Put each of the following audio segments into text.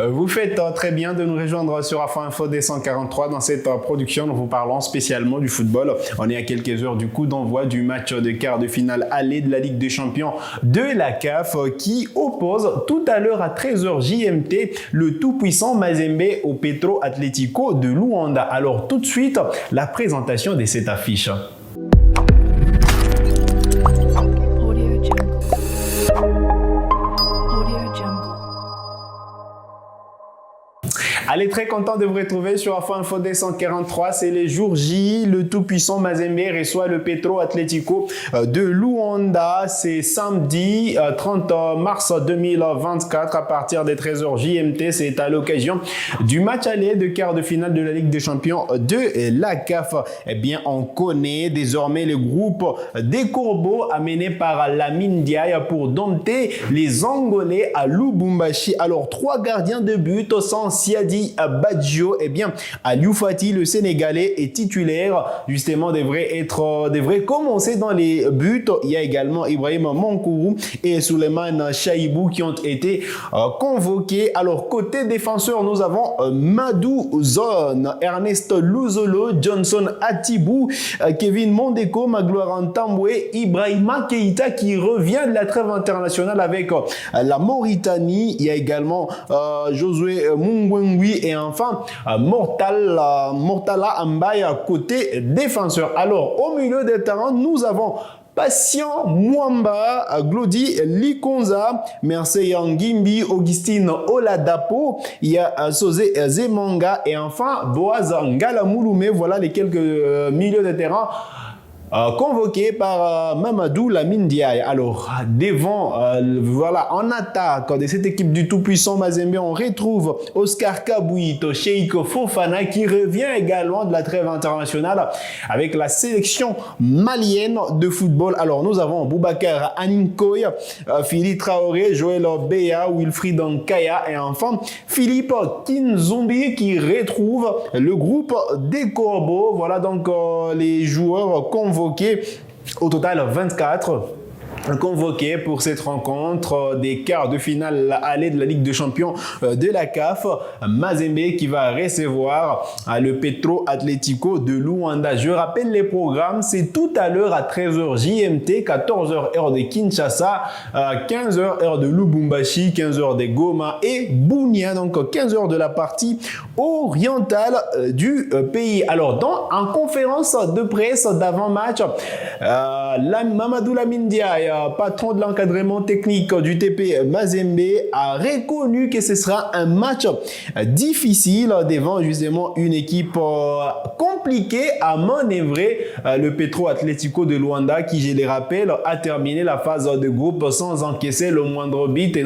Vous faites très bien de nous rejoindre sur Afro Info D143. Dans cette production, nous vous parlons spécialement du football. On est à quelques heures du coup d'envoi du match de quart de finale aller de la Ligue des Champions de la CAF qui oppose tout à l'heure à 13h JMT le tout-puissant Mazembe au Petro Atlético de Luanda. Alors tout de suite, la présentation de cette affiche. Allez, très content de vous retrouver sur Afro Info D143. C'est les jours J. Le tout-puissant Mazembe reçoit le Petro Atlético de Luanda. C'est samedi 30 mars 2024 à partir des 13h JMT. C'est à l'occasion du match aller de quart de finale de la Ligue des Champions de la CAF. Eh bien, on connaît désormais le groupe des Corbeaux amené par Lamine Ndiaye pour dompter les Angolais à Lubumbashi. Alors, 3 gardiens de but sans Siadi Badjo, eh bien, Aliou Fati, le Sénégalais, est titulaire. Justement, devrait commencer dans les buts. Il y a également Ibrahim Mankourou et Souleymane Chaibou qui ont été convoqués. Alors, côté défenseur, nous avons Madou Zone, Ernest Luzolo, Johnson Atibou, Kevin Mondeko, Magloire Ntambwe, Ibrahima Keita qui revient de la trêve internationale avec la Mauritanie. Il y a également Josué Mungwengwi et enfin Mortala Ambaye côté défenseur. Alors au milieu des terrains, nous avons Patient Mwamba, Glody Likonza, Mercedes Ngimbi, Augustine Oladapo, il y a Sosé Zemanga et enfin Boaz Ngalamouloumé. Voilà les quelques milieux de terrain convoqué par Mamadou Lamine Ndiaye. Alors, devant, voilà, en attaque de cette équipe du tout-puissant Mazembe, on retrouve Oscar Kabouito, Cheikh Fofana qui revient également de la trêve internationale avec la sélection malienne de football. Alors, nous avons Boubacar Aninkoy, Philippe Traoré, Joël Beya, Wilfried Nkaya et enfin Philippe Kinzumbi qui retrouve le groupe des Corbeaux. Voilà donc les joueurs convoqués. Au total, 24 convoqués pour cette rencontre des quarts de finale aller de la Ligue des Champions de la CAF. Mazembe qui va recevoir le Petro Atlético de Luanda. Je rappelle les programmes, c'est tout à l'heure à 13h JMT, 14h heure de Kinshasa, 15h heure de Lubumbashi, 15h de Goma et Bunia, donc 15h de la partie orientale du pays. Alors, en conférence de presse d'avant-match, Mamadou Lamine Ndiaye, patron de l'encadrement technique du TP Mazembe, a reconnu que ce sera un match difficile devant justement une équipe compliquée à manœuvrer, le Petro Atlético de Luanda qui, je le rappelle, a terminé la phase de groupe sans encaisser le moindre but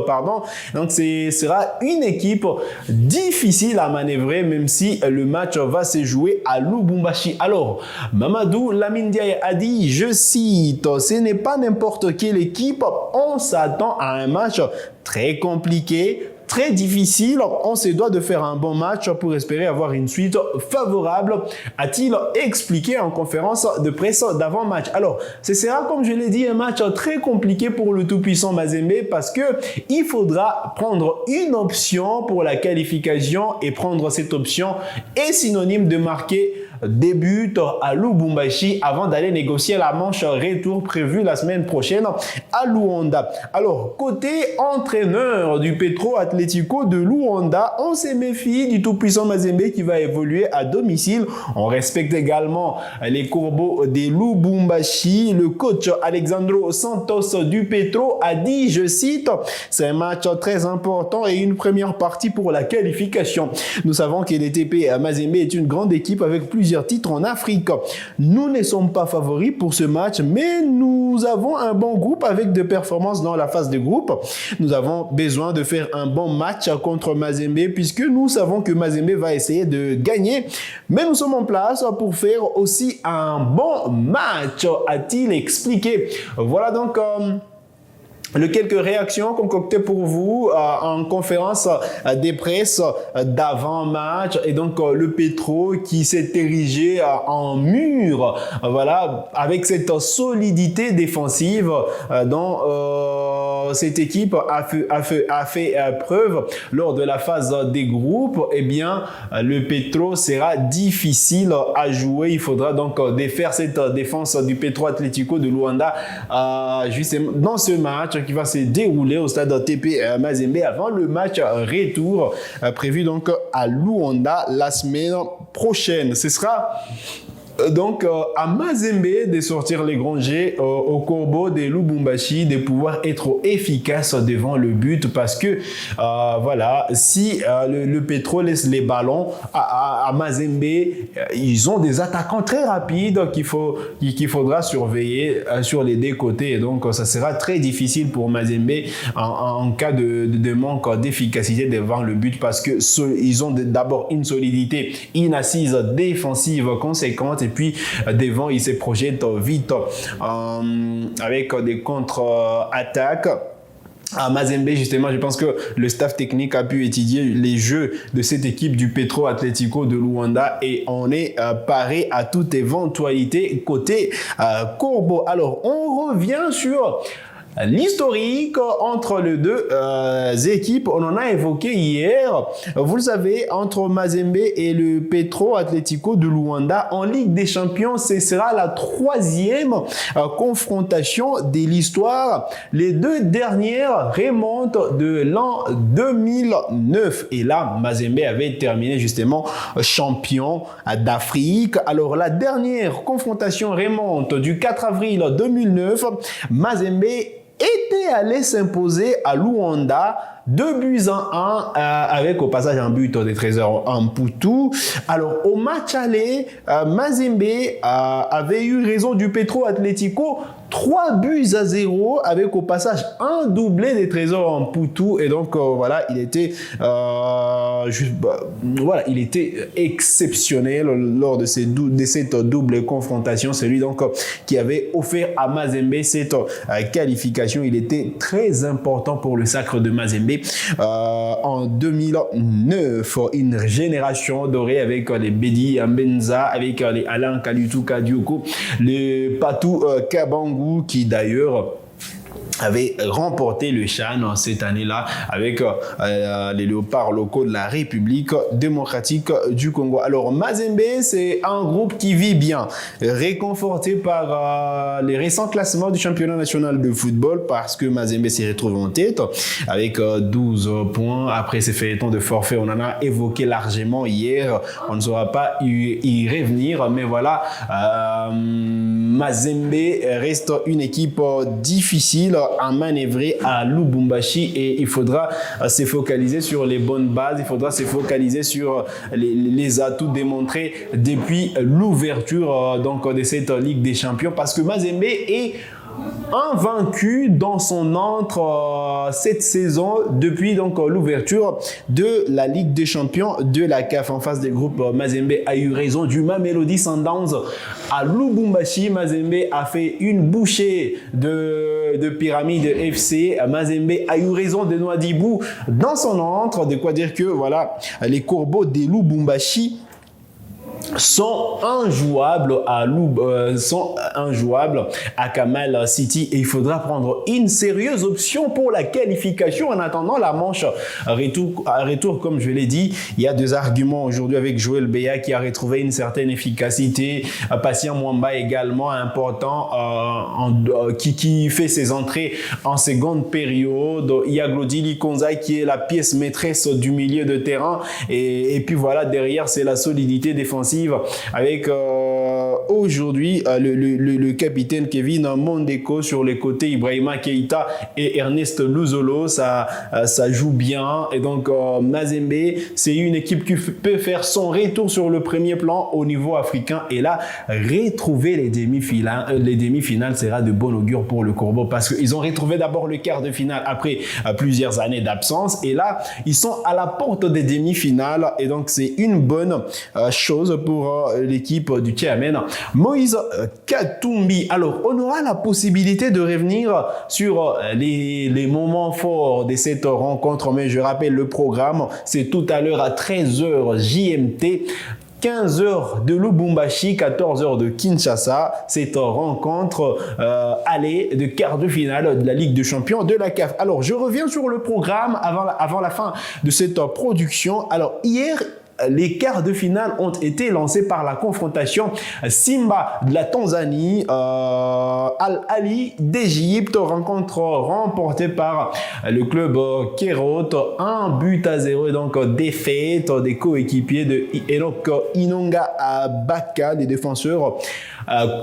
pardon. Donc ce sera une équipe difficile à manœuvrer même si le match va se jouer à Lubumbashi. Alors, Mamadou Lamine Ndiaye a dit, je cite, ce n'est pas n'importe quelle équipe, on s'attend à un match très compliqué, très difficile, on se doit de faire un bon match pour espérer avoir une suite favorable, a-t-il expliqué en conférence de presse d'avant-match. Alors, ce sera, comme je l'ai dit, un match très compliqué pour le tout-puissant Mazembe parce que il faudra prendre une option pour la qualification et prendre cette option est synonyme de marquer des buts à Lubumbashi avant d'aller négocier la manche retour prévue la semaine prochaine à Luanda. Alors, côté entraîneur du Petro Atlético de Luanda, on se méfie du tout-puissant Mazembe qui va évoluer à domicile. On respecte également les Corbeaux de Lubumbashi. Le coach Alexandro Santos du Petro a dit, je cite, c'est un match très important et une première partie pour la qualification. Nous savons que le TP Mazembe est une grande équipe avec plusieurs titres en Afrique. Nous ne sommes pas favoris pour ce match, mais nous avons un bon groupe avec des performances dans la phase de groupe. Nous avons besoin de faire un bon match contre Mazembe puisque nous savons que Mazembe va essayer de gagner, mais nous sommes en place pour faire aussi un bon match, a-t-il expliqué. Voilà donc quelques réactions concoctées pour vous en conférence des presses d'avant-match et donc le Petro qui s'est érigé en mur, voilà, avec cette solidité défensive dont cette équipe a fait preuve lors de la phase des groupes, eh bien, le Petro sera difficile à jouer. Il faudra donc défaire cette défense du Petro Atlético de Luanda justement dans ce match qui va se dérouler au stade TP Mazembe avant le match retour prévu donc à Luanda la semaine prochaine. Ce sera donc à Mazembe de sortir les grands jets, au Corbeau de Lubumbashi de pouvoir être efficace devant le but parce que voilà, si le Petro laisse les ballons à Mazembe, ils ont des attaquants très rapides qu'il faudra surveiller sur les deux côtés, et donc ça sera très difficile pour Mazembe en cas de manque d'efficacité devant le but parce que ils ont d'abord une solidité, une assise défensive conséquente. Et puis devant, il se projette vite avec des contre-attaques. À Mazembe, justement, je pense que le staff technique a pu étudier les jeux de cette équipe du Petro Atlético de Luanda et on est paré à toute éventualité côté Corbeau. Alors, on revient sur l'historique entre les deux équipes. On en a évoqué hier. Vous le savez, entre Mazembe et le Petro Atlético de Luanda en Ligue des Champions, ce sera la troisième confrontation de l'histoire. Les deux dernières remontent de l'an 2009. Et là, Mazembe avait terminé justement champion d'Afrique. Alors, la dernière confrontation remonte du 4 avril 2009. Mazembe était allé s'imposer à Luanda 2-1 avec au passage un but des Trésors en Poutou. Alors au match aller, Mazembe avait eu raison du Petro Atlético 3-0 avec au passage un doublé des Trésors en Poutou, et donc voilà, il était il était exceptionnel lors de cette double confrontation. C'est lui donc qui avait offert à Mazembe cette qualification. Il était très important pour le sacre de Mazembe en 2009. Une génération dorée avec les Bedi Mbenza, avec les Alain Kalutu Kadioko, les Patou Kabangu, qui d'ailleurs avait remporté le CHAN cette année-là avec les léopards locaux de la République démocratique du Congo. Alors Mazembe, c'est un groupe qui vit bien, réconforté par les récents classements du championnat national de football, parce que Mazembe s'est retrouvé en tête avec 12 points après ces feuilletons de forfait. On en a évoqué largement hier, on ne saura pas y revenir, mais voilà, Mazembe reste une équipe difficile à manœuvrer à Lubumbashi, et il faudra se focaliser sur les bonnes bases, il faudra se focaliser sur les atouts démontrés depuis l'ouverture donc de cette Ligue des Champions, parce que Mazembe est invaincu dans son entre cette saison depuis donc l'ouverture de la Ligue des Champions de la CAF. En face des groupes, Mazembe a eu raison du Mamelodi Sundowns à Lubumbashi. Mazembe a fait une bouchée de Pyramide FC. Mazembe a eu raison de Nouadhibou dans son entre. De quoi dire que voilà, les Corbeaux de Lubumbashi sont injouables à Kamal City, et il faudra prendre une sérieuse option pour la qualification en attendant la manche retour. Comme je l'ai dit, il y a deux arguments aujourd'hui avec Joël Béa qui a retrouvé une certaine efficacité, Patient Mwamba également important qui fait ses entrées en seconde période, il y a Glody Likonza qui est la pièce maîtresse du milieu de terrain, et puis voilà, derrière c'est la solidité défensive avec aujourd'hui le capitaine Kevin Mondeko sur les côtés, Ibrahima Keita et Ernest Luzolo. Ça joue bien, et donc Mazembe, c'est une équipe qui peut faire son retour sur le premier plan au niveau africain, et là retrouver les demi-finales sera de bon augure pour le Corbeau, parce qu'ils ont retrouvé d'abord le quart de finale après plusieurs années d'absence, et là ils sont à la porte des demi-finales, et donc c'est une bonne chose pour l'équipe du chairman Moïse Katumbi. Alors, on aura la possibilité de revenir sur les moments forts de cette rencontre, mais je rappelle le programme, c'est tout à l'heure à 13h JMT. 15 heures de Lubumbashi, 14 heures de Kinshasa. Cette rencontre aller de quart de finale de la Ligue des Champions de la CAF. Alors, je reviens sur le programme avant la fin de cette production. Alors, hier, les quarts de finale ont été lancés par la confrontation Simba de la Tanzanie, Al-Ali d'Égypte, rencontre remportée par le club Kérot, 1-0, donc défaite des coéquipiers de Enoch Inonga Baka, des défenseurs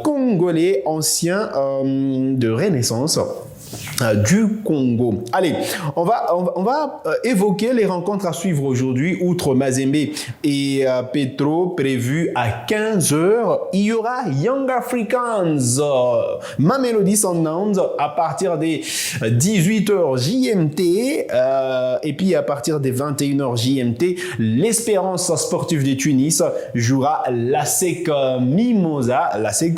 congolais anciens de Renaissance du Congo. Allez, on va évoquer les rencontres à suivre aujourd'hui. Outre Mazembe et Petro prévus à 15 heures, il y aura Young Africans, Mamelodi Sundowns à partir des 18 heures JMT et puis à partir des 21 heures JMT, l'Espérance sportive de Tunis jouera l'ASEC Mimosa, l'ASEC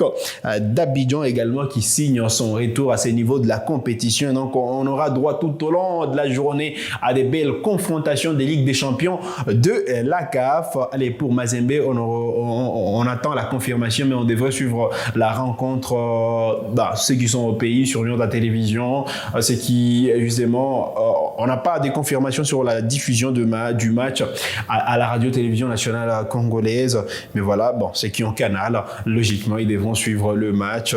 d'Abidjan également qui signe son retour à ces niveaux de la compétition. Donc, on aura droit tout au long de la journée à des belles confrontations des Ligues des Champions de la CAF. Allez, pour Mazembe, on attend la confirmation, mais on devrait suivre la rencontre. Ceux qui sont au pays sur Lyon de la télévision, ceux qui, justement, on n'a pas de confirmation sur la diffusion du match à la radio-télévision nationale congolaise. Mais voilà, bon, ceux qui ont Canal, logiquement, ils devront suivre le match.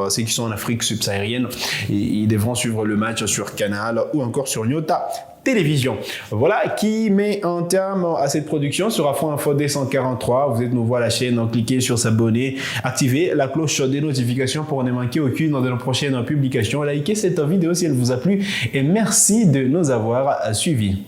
Ceux qui sont en Afrique subsaharienne, ils devront suivre le match sur Canal ou encore sur Nyota Télévision. Voilà qui met un terme à cette production sur Afro Info D143. Vous êtes nouveau à la chaîne, donc cliquez sur s'abonner, activez la cloche des notifications pour ne manquer aucune de nos prochaines publications. Likez cette vidéo si elle vous a plu et merci de nous avoir suivis.